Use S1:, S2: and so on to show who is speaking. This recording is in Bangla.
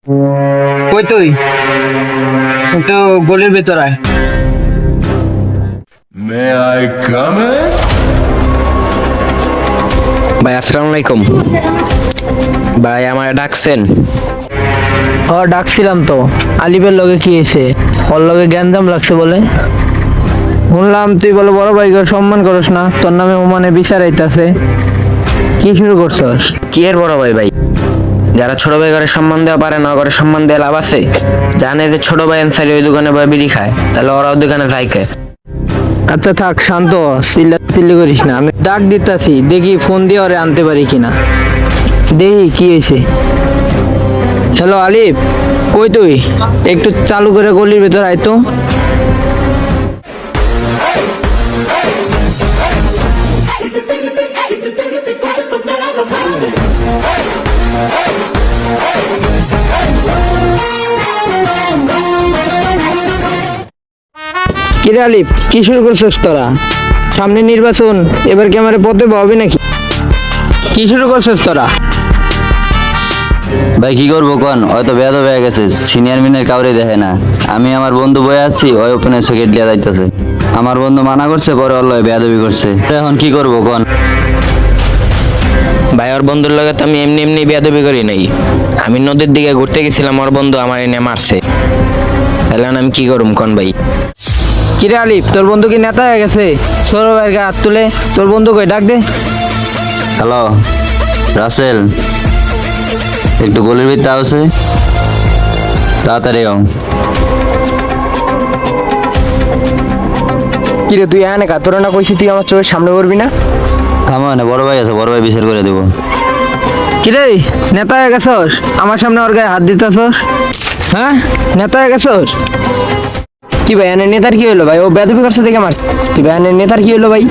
S1: কই তুই? একটু গলির ভেতর আয়।
S2: May I come in?
S3: ভাই আসসালামু আলাইকুম। ভাই আমারে ডাকছেন?
S4: ডাকছিলাম তো। আলিফের লগে কি হয়েছে? ওর লগে গ্যাঞ্জাম লাগছে বলে শুনলাম। তুই বলে বড় ভাইকে সম্মান করস না, তোর নামে ওমানে বিচার আইতাছে। কি শুরু করছস?
S3: কি এর বড় ভাই? যারা ছোট ভাই ঘরে সম্মান দেওয়া পারে না, ঘরে সম্মান দেওয়া লাভ আছে? জানে যে ছোট ভাই আনসারি ওই দোকানে বই বিড়ি খায়, তাহলে ওরা ওই দোকানে যাই খায়।
S4: আচ্ছা থাক, শান্ত হ, চিল্লি করিস না। আমি ডাক দিতাছি, দেখি ফোন দিয়ে ওরে আনতে পারি কিনা। দেখি কি হয়েছে। হ্যালো আলিফ, কই তুই? একটু চালু করে গলির ভেতর আয় তো। কিরে আলিফ, কি শুরু করছিস তোরা? সামনে নির্বাচন, এবার কি আমার পদে হবে নাকি? কি শুরু করছিস তোরা?
S5: ভাই কি করবো কন, হয়তো বেয়াদ হয়ে গেছে, সিনিয়র মিনিয়র কাউরে দেখে না। আমি আমার বন্ধু বয়ে আছি, ওই ওপেনে সকেট দিয়ে যাইতেছে। আমার বন্ধু মানা করছে, পরে অল্লাহ বেয়াদবি করছে। এখন কি করবো কন?
S3: ভাই ওর বন্ধুর লগে তো আমি এমনি এমনি বেয়াদবি করি নাই। আমি নদীর দিকে ঘুরতে গেছিলাম, ওর বন্ধু আমার এনে মারছে। তাহলে এখন আমি কি করুম কন ভাই?
S4: কিরে আলিফ, তোর বন্ধু কি নেতা হয়ে গেছে? ছোট ভাইয়ের গায়ে হাত তুলে, তোর বন্ধু কই? ডাক দে।
S5: হ্যালো রাসেল, একটু গলির ভিতরে আছে, তাড়াতাড়ি আও।
S4: কিরে তুই এনে কা? তোরা না কইছি তুই আমার চোখের সামনে পড়বি না?
S5: আমার না বড় ভাই আছে, বড় ভাই বিচার করে দেবো।
S4: কিরে নেতা হয়ে গেছস, আমার সামনে ওর গায়ে হাত দিতেছস? হ্যাঁ, নেতা হয়ে গেছস? কি ভাই এনে নেতার কি হলো ভাই? ও বেয়াদবি করছে দেখে মারছে। ভাই এনে নেতার কি হলো ভাই?